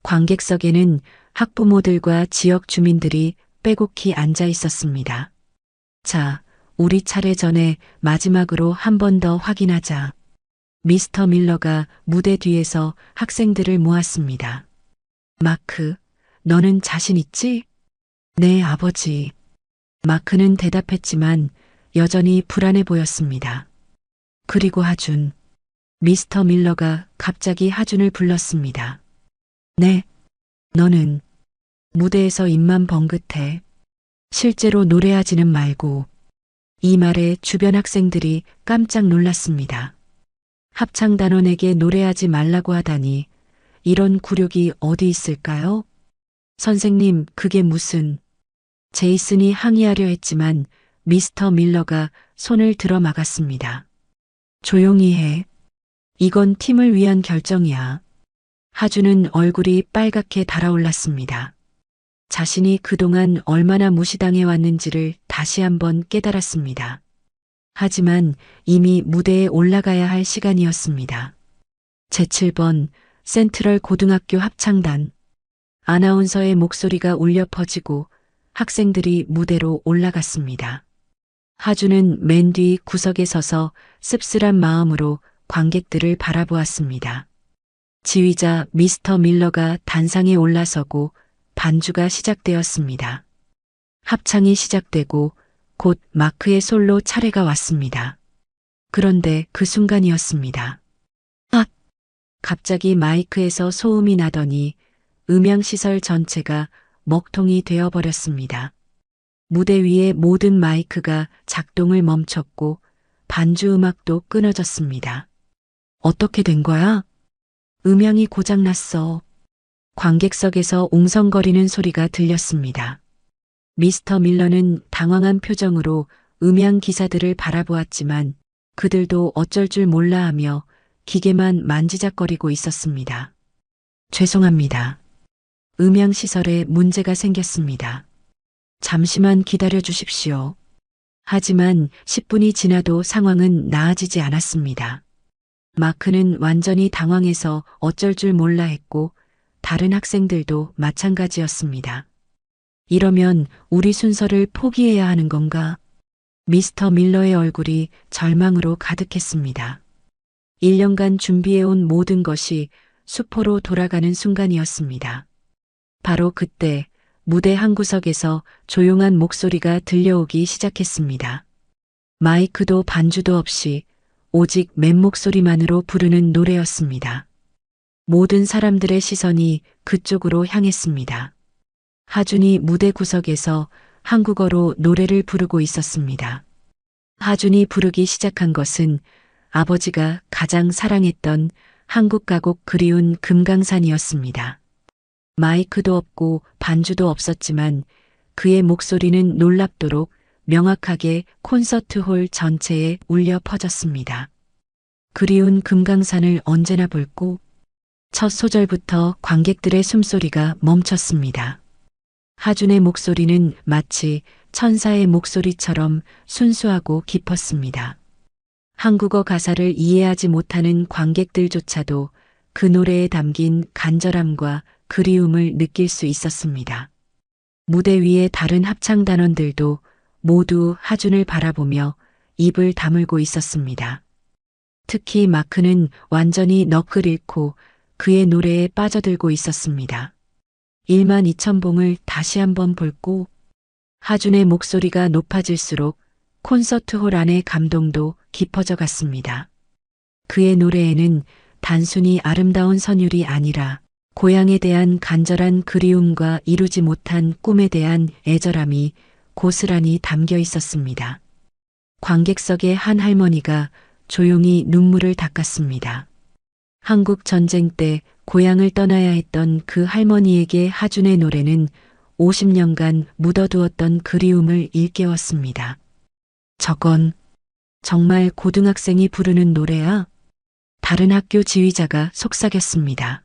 관객석에는 학부모들과 지역 주민들이 빼곡히 앉아 있었습니다. 자, 우리 차례 전에 마지막으로 한 번 더 확인하자. 미스터 밀러가 무대 뒤에서 학생들을 모았습니다. 마크, 너는 자신 있지? 네, 아버지. 마크는 대답했지만 여전히 불안해 보였습니다. 그리고 하준. 미스터 밀러가 갑자기 하준을 불렀습니다. 네, 너는 무대에서 입만 번긋해. 실제로 노래하지는 말고. 이 말에 주변 학생들이 깜짝 놀랐습니다. 합창단원에게 노래하지 말라고 하다니 이런 굴욕이 어디 있을까요? 선생님, 그게 무슨... 제이슨이 항의하려 했지만 미스터 밀러가 손을 들어 막았습니다. 조용히 해. 이건 팀을 위한 결정이야. 하준은 얼굴이 빨갛게 달아올랐습니다. 자신이 그동안 얼마나 무시당해 왔는지를 다시 한번 깨달았습니다. 하지만 이미 무대에 올라가야 할 시간이었습니다. 제7번 센트럴 고등학교 합창단. 아나운서의 목소리가 울려 퍼지고 학생들이 무대로 올라갔습니다. 하준은 맨 뒤 구석에 서서 씁쓸한 마음으로 관객들을 바라보았습니다. 지휘자 미스터 밀러가 단상에 올라서고 반주가 시작되었습니다. 합창이 시작되고 곧 마크의 솔로 차례가 왔습니다. 그런데 그 순간이었습니다. 아! 갑자기 마이크에서 소음이 나더니 음향시설 전체가 먹통이 되어버렸습니다. 무대 위의 모든 마이크가 작동을 멈췄고 반주 음악도 끊어졌습니다. 어떻게 된 거야? 음향이 고장났어. 관객석에서 웅성거리는 소리가 들렸습니다. 미스터 밀러는 당황한 표정으로 음향 기사들을 바라보았지만 그들도 어쩔 줄 몰라 하며 기계만 만지작거리고 있었습니다. 죄송합니다. 음향 시설에 문제가 생겼습니다. 잠시만 기다려 주십시오. 하지만 10분이 지나도 상황은 나아지지 않았습니다. 마크는 완전히 당황해서 어쩔 줄 몰라 했고 다른 학생들도 마찬가지였습니다. 이러면 우리 순서를 포기해야 하는 건가? 미스터 밀러의 얼굴이 절망으로 가득했습니다. 1년간 준비해온 모든 것이 수포로 돌아가는 순간이었습니다. 바로 그때 무대 한 구석에서 조용한 목소리가 들려오기 시작했습니다. 마이크도 반주도 없이 오직 맨목소리만으로 부르는 노래였습니다. 모든 사람들의 시선이 그쪽으로 향했습니다. 하준이 무대 구석에서 한국어로 노래를 부르고 있었습니다. 하준이 부르기 시작한 것은 아버지가 가장 사랑했던 한국 가곡 그리운 금강산이었습니다. 마이크도 없고 반주도 없었지만 그의 목소리는 놀랍도록 명확하게 콘서트홀 전체에 울려 퍼졌습니다. 그리운 금강산을 언제나 볼고 첫 소절부터 관객들의 숨소리가 멈췄습니다. 하준의 목소리는 마치 천사의 목소리처럼 순수하고 깊었습니다. 한국어 가사를 이해하지 못하는 관객들조차도 그 노래에 담긴 간절함과 그리움을 느낄 수 있었습니다. 무대 위의 다른 합창단원들도 모두 하준을 바라보며 입을 다물고 있었습니다. 특히 마크는 완전히 넋을 잃고 그의 노래에 빠져들고 있었습니다. 12,000봉을 다시 한번 볼고 하준의 목소리가 높아질수록 콘서트홀 안의 감동도 깊어져 갔습니다. 그의 노래에는 단순히 아름다운 선율이 아니라 고향에 대한 간절한 그리움과 이루지 못한 꿈에 대한 애절함이 고스란히 담겨 있었습니다. 관객석의 한 할머니가 조용히 눈물을 닦았습니다. 한국 전쟁 때 고향을 떠나야 했던 그 할머니에게 하준의 노래는 50년간 묻어두었던 그리움을 일깨웠습니다. 저건 정말 고등학생이 부르는 노래야? 다른 학교 지휘자가 속삭였습니다.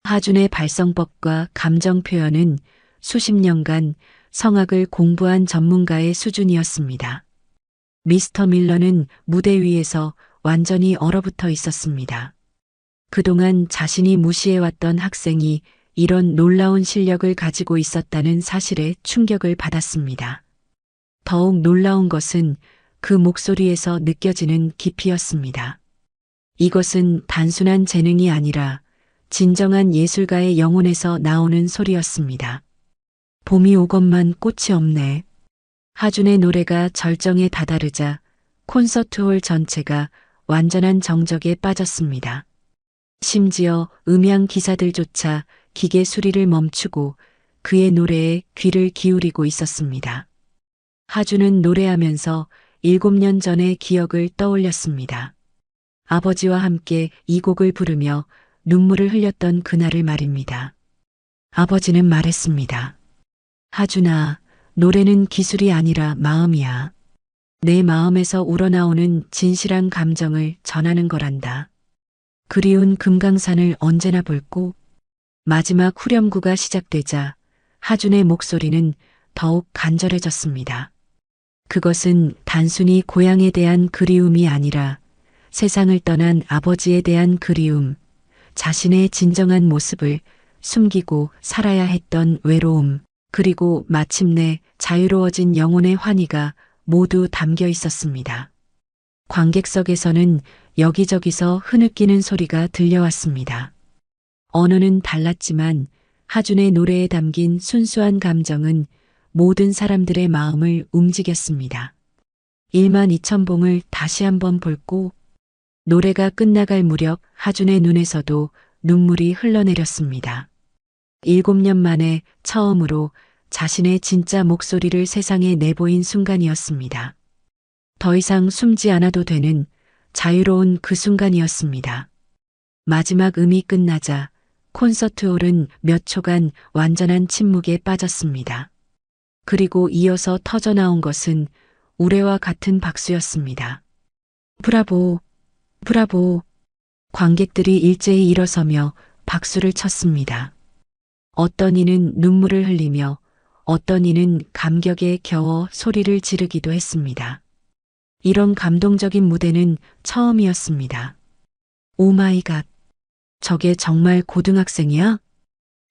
하준의 발성법과 감정 표현은 수십 년간 성악을 공부한 전문가의 수준이었습니다. 미스터 밀러는 무대 위에서 완전히 얼어붙어 있었습니다. 그동안 자신이 무시해왔던 학생이 이런 놀라운 실력을 가지고 있었다는 사실에 충격을 받았습니다. 더욱 놀라운 것은 그 목소리에서 느껴지는 깊이였습니다. 이것은 단순한 재능이 아니라 진정한 예술가의 영혼에서 나오는 소리였습니다. 봄이 오건만 꽃이 없네. 하준의 노래가 절정에 다다르자 콘서트홀 전체가 완전한 정적에 빠졌습니다. 심지어 음향 기사들조차 기계 수리를 멈추고 그의 노래에 귀를 기울이고 있었습니다. 하준은 노래하면서 7년 전의 기억을 떠올렸습니다. 아버지와 함께 이 곡을 부르며 눈물을 흘렸던 그날을 말입니다. 아버지는 말했습니다. 하준아, 노래는 기술이 아니라 마음이야. 내 마음에서 우러나오는 진실한 감정을 전하는 거란다. 그리운 금강산을 언제나 볼고 마지막 후렴구가 시작되자 하준의 목소리는 더욱 간절해졌습니다. 그것은 단순히 고향에 대한 그리움이 아니라 세상을 떠난 아버지에 대한 그리움, 자신의 진정한 모습을 숨기고 살아야 했던 외로움, 그리고 마침내 자유로워진 영혼의 환희가 모두 담겨 있었습니다. 관객석에서는 여기저기서 흐느끼는 소리가 들려왔습니다. 언어는 달랐지만 하준의 노래에 담긴 순수한 감정은 모든 사람들의 마음을 움직였습니다. 12,000봉을 다시 한번 볼고 노래가 끝나갈 무렵 하준의 눈에서도 눈물이 흘러내렸습니다. 7년 만에 처음으로 자신의 진짜 목소리를 세상에 내보인 순간이었습니다. 더 이상 숨지 않아도 되는 자유로운 그 순간이었습니다. 마지막 음이 끝나자 콘서트홀은 몇 초간 완전한 침묵에 빠졌습니다. 그리고 이어서 터져나온 것은 우레와 같은 박수였습니다. 브라보, 브라보. 관객들이 일제히 일어서며 박수를 쳤습니다. 어떤 이는 눈물을 흘리며 어떤 이는 감격에 겨워 소리를 지르기도 했습니다. 이런 감동적인 무대는 처음이었습니다. 오 마이 갓. 저게 정말 고등학생이야?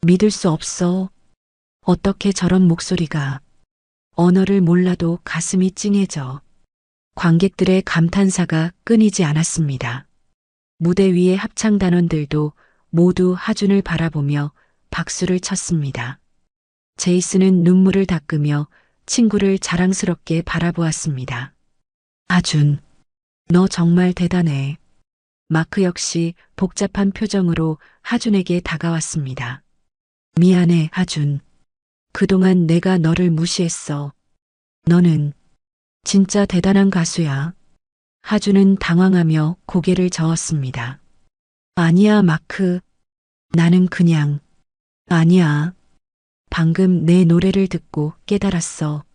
믿을 수 없어. 어떻게 저런 목소리가. 언어를 몰라도 가슴이 찡해져. 관객들의 감탄사가 끊이지 않았습니다. 무대 위의 합창단원들도 모두 하준을 바라보며 박수를 쳤습니다. 제이슨은 눈물을 닦으며 친구를 자랑스럽게 바라보았습니다. 하준, 너 정말 대단해. 마크 역시 복잡한 표정으로 하준에게 다가왔습니다. 미안해, 하준. 그동안 내가 너를 무시했어. 너는 진짜 대단한 가수야. 하준은 당황하며 고개를 저었습니다. 아니야, 마크. 나는 그냥. 아니야. 방금 내 노래를 듣고 깨달았어.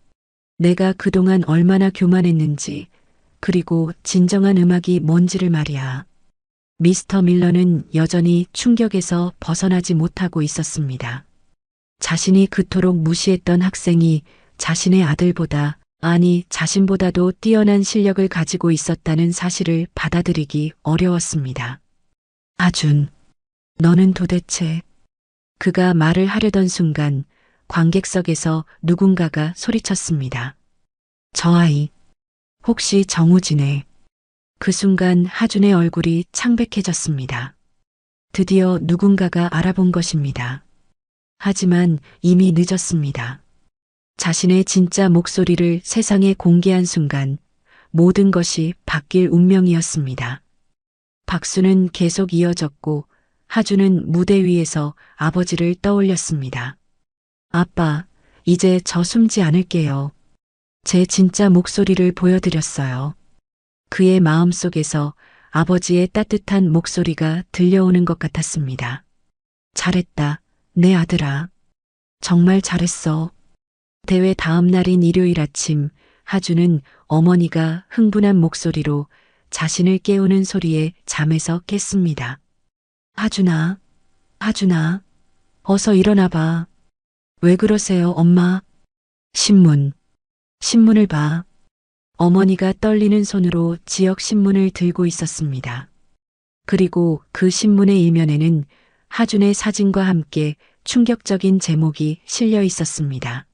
내가 그동안 얼마나 교만했는지, 그리고 진정한 음악이 뭔지를 말이야. 미스터 밀러는 여전히 충격에서 벗어나지 못하고 있었습니다. 자신이 그토록 무시했던 학생이 자신의 아들보다, 아니 자신보다도 뛰어난 실력을 가지고 있었다는 사실을 받아들이기 어려웠습니다. 하준, 너는 도대체... 그가 말을 하려던 순간 관객석에서 누군가가 소리쳤습니다. 저 아이, 혹시 정우진의... 그 순간 하준의 얼굴이 창백해졌습니다. 드디어 누군가가 알아본 것입니다. 하지만 이미 늦었습니다. 자신의 진짜 목소리를 세상에 공개한 순간 모든 것이 바뀔 운명이었습니다. 박수는 계속 이어졌고 하준은 무대 위에서 아버지를 떠올렸습니다. 아빠, 이제 저 숨지 않을게요. 제 진짜 목소리를 보여드렸어요. 그의 마음속에서 아버지의 따뜻한 목소리가 들려오는 것 같았습니다. 잘했다, 내 아들아. 정말 잘했어. 대회 다음 날인 일요일 아침, 하준은 어머니가 흥분한 목소리로 자신을 깨우는 소리에 잠에서 깼습니다. 하준아, 하준아, 어서 일어나봐. 왜 그러세요, 엄마? 신문을 봐. 어머니가 떨리는 손으로 지역 신문을 들고 있었습니다. 그리고 그 신문의 이면에는 하준의 사진과 함께 충격적인 제목이 실려 있었습니다.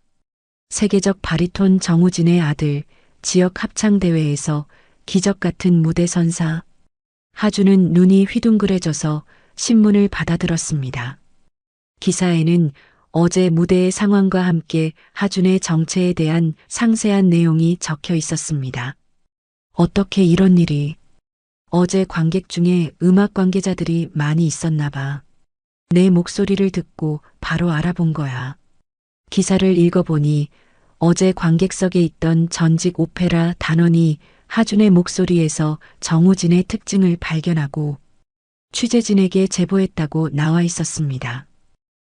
세계적 바리톤 정우진의 아들, 지역 합창대회에서 기적 같은 무대 선사. 하준은 눈이 휘둥그레져서 신문을 받아들었습니다. 기사에는 어제 무대의 상황과 함께 하준의 정체에 대한 상세한 내용이 적혀 있었습니다. 어떻게 이런 일이? 어제 관객 중에 음악 관계자들이 많이 있었나 봐. 내 목소리를 듣고 바로 알아본 거야. 기사를 읽어보니 어제 관객석에 있던 전직 오페라 단원이 하준의 목소리에서 정우진의 특징을 발견하고 취재진에게 제보했다고 나와 있었습니다.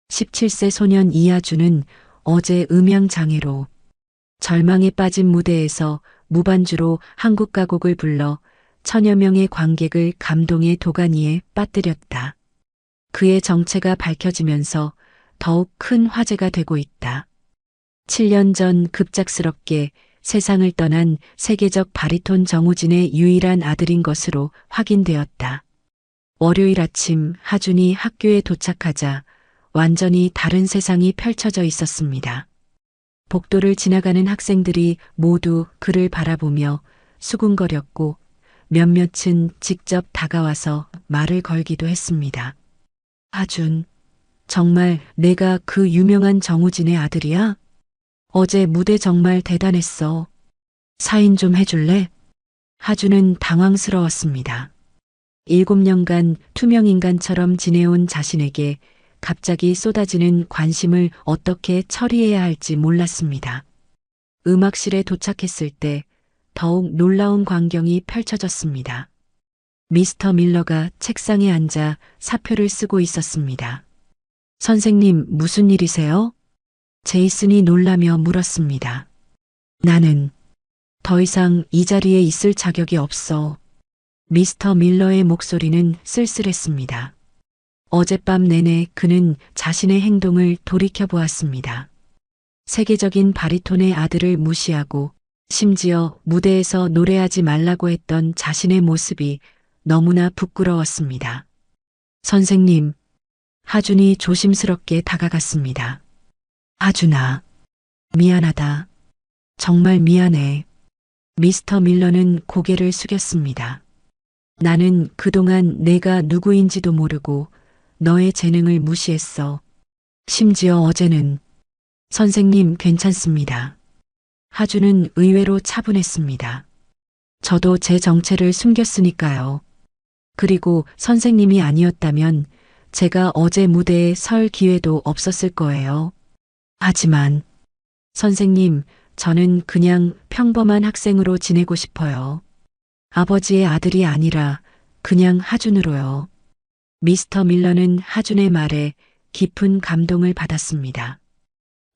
17세 소년 이하준은 어제 음향장애로 절망에 빠진 무대에서 무반주로 한국 가곡을 불러 천여 명의 관객을 감동의 도가니에 빠뜨렸다. 그의 정체가 밝혀지면서 더욱 큰 화제가 되고 있다. 7년 전 급작스럽게 세상을 떠난 세계적 바리톤 정우진의 유일한 아들인 것으로 확인되었다. 월요일 아침 하준이 학교에 도착하자 완전히 다른 세상이 펼쳐져 있었습니다. 복도를 지나가는 학생들이 모두 그를 바라보며 수군거렸고 몇몇은 직접 다가와서 말을 걸기도 했습니다. 하준, 정말 내가 그 유명한 정우진의 아들이야? 어제 무대 정말 대단했어. 사인 좀 해줄래? 하준은 당황스러웠습니다. 7년간 투명인간처럼 지내온 자신에게 갑자기 쏟아지는 관심을 어떻게 처리해야 할지 몰랐습니다. 음악실에 도착했을 때 더욱 놀라운 광경이 펼쳐졌습니다. 미스터 밀러가 책상에 앉아 사표를 쓰고 있었습니다. 선생님, 무슨 일이세요? 제이슨이 놀라며 물었습니다. 나는 더 이상 이 자리에 있을 자격이 없어. 미스터 밀러의 목소리는 쓸쓸했습니다. 어젯밤 내내 그는 자신의 행동을 돌이켜보았습니다. 세계적인 바리톤의 아들을 무시하고 심지어 무대에서 노래하지 말라고 했던 자신의 모습이 너무나 부끄러웠습니다. 선생님, 하준이 조심스럽게 다가갔습니다. 하준아, 미안하다. 정말 미안해. 미스터 밀러는 고개를 숙였습니다. 나는 그동안 내가 누구인지도 모르고 너의 재능을 무시했어. 심지어 어제는 선생님 괜찮습니다. 하준은 의외로 차분했습니다. 저도 제 정체를 숨겼으니까요. 그리고 선생님이 아니었다면 제가 어제 무대에 설 기회도 없었을 거예요. 하지만 선생님, 저는 그냥 평범한 학생으로 지내고 싶어요. 아버지의 아들이 아니라 그냥 하준으로요. 미스터 밀러는 하준의 말에 깊은 감동을 받았습니다.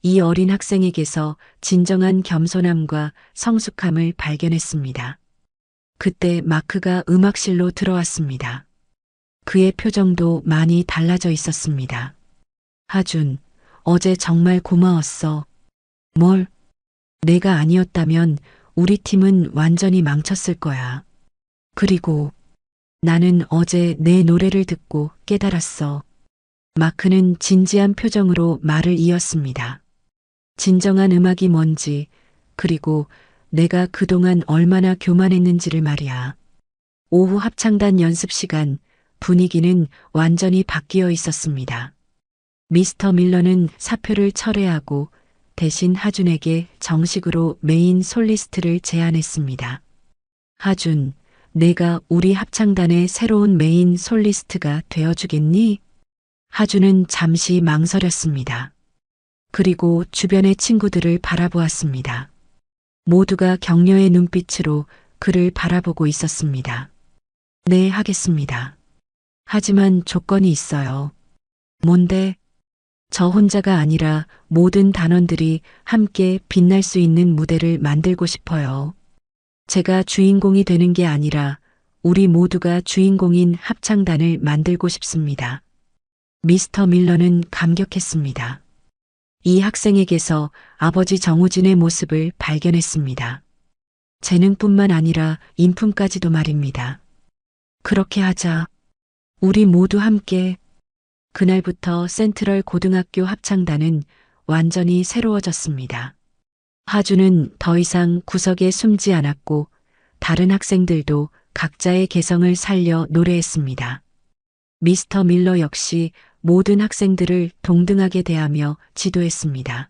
이 어린 학생에게서 진정한 겸손함과 성숙함을 발견했습니다. 그때 마크가 음악실로 들어왔습니다. 그의 표정도 많이 달라져 있었습니다. 하준, 어제 정말 고마웠어. 뭘? 내가 아니었다면 우리 팀은 완전히 망쳤을 거야. 그리고 나는 어제 내 노래를 듣고 깨달았어. 마크는 진지한 표정으로 말을 이었습니다. 진정한 음악이 뭔지, 그리고 내가 그동안 얼마나 교만했는지를 말이야. 오후 합창단 연습 시간, 분위기는 완전히 바뀌어 있었습니다. 미스터 밀러는 사표를 철회하고 대신 하준에게 정식으로 메인 솔리스트를 제안했습니다. 하준, 내가 우리 합창단의 새로운 메인 솔리스트가 되어주겠니? 하준은 잠시 망설였습니다. 그리고 주변의 친구들을 바라보았습니다. 모두가 격려의 눈빛으로 그를 바라보고 있었습니다. 네, 하겠습니다. 하지만 조건이 있어요. 뭔데? 저 혼자가 아니라 모든 단원들이 함께 빛날 수 있는 무대를 만들고 싶어요. 제가 주인공이 되는 게 아니라 우리 모두가 주인공인 합창단을 만들고 싶습니다. 미스터 밀러는 감격했습니다. 이 학생에게서 아버지 정우진의 모습을 발견했습니다. 재능뿐만 아니라 인품까지도 말입니다. 그렇게 하자. 우리 모두 함께. 그날부터 센트럴 고등학교 합창단은 완전히 새로워졌습니다. 하준은 더 이상 구석에 숨지 않았고 다른 학생들도 각자의 개성을 살려 노래했습니다. 미스터 밀러 역시 모든 학생들을 동등하게 대하며 지도했습니다.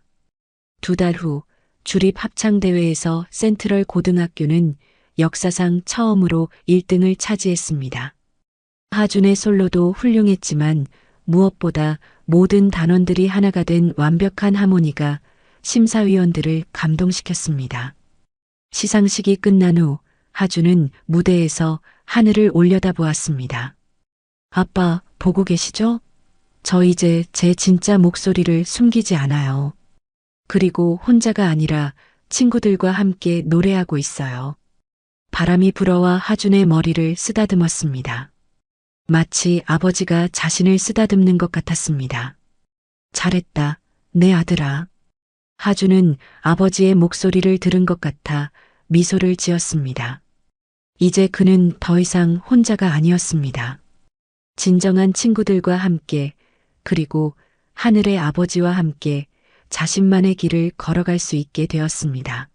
2달 후 주립 합창대회에서 센트럴 고등학교는 역사상 처음으로 1등을 차지했습니다. 하준의 솔로도 훌륭했지만 무엇보다 모든 단원들이 하나가 된 완벽한 하모니가 심사위원들을 감동시켰습니다. 시상식이 끝난 후 하준은 무대에서 하늘을 올려다보았습니다. 아빠, 보고 계시죠? 저 이제 제 진짜 목소리를 숨기지 않아요. 그리고 혼자가 아니라 친구들과 함께 노래하고 있어요. 바람이 불어와 하준의 머리를 쓰다듬었습니다. 마치 아버지가 자신을 쓰다듬는 것 같았습니다. 잘했다, 내 아들아. 하준은 아버지의 목소리를 들은 것 같아 미소를 지었습니다. 이제 그는 더 이상 혼자가 아니었습니다. 진정한 친구들과 함께, 그리고 하늘의 아버지와 함께 자신만의 길을 걸어갈 수 있게 되었습니다.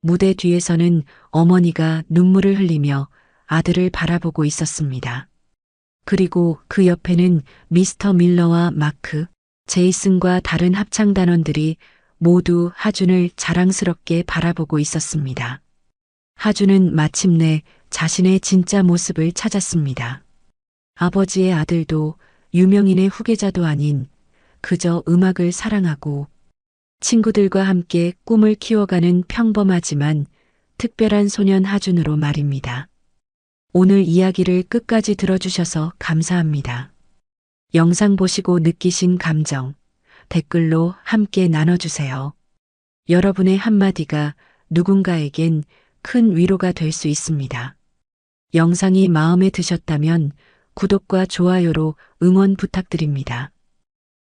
무대 뒤에서는 어머니가 눈물을 흘리며 아들을 바라보고 있었습니다. 그리고 그 옆에는 미스터 밀러와 마크, 제이슨과 다른 합창단원들이 모두 하준을 자랑스럽게 바라보고 있었습니다. 하준은 마침내 자신의 진짜 모습을 찾았습니다. 아버지의 아들도 유명인의 후계자도 아닌 그저 음악을 사랑하고 친구들과 함께 꿈을 키워가는 평범하지만 특별한 소년 하준으로 말입니다. 오늘 이야기를 끝까지 들어주셔서 감사합니다. 영상 보시고 느끼신 감정, 댓글로 함께 나눠주세요. 여러분의 한마디가 누군가에겐 큰 위로가 될 수 있습니다. 영상이 마음에 드셨다면 구독과 좋아요로 응원 부탁드립니다.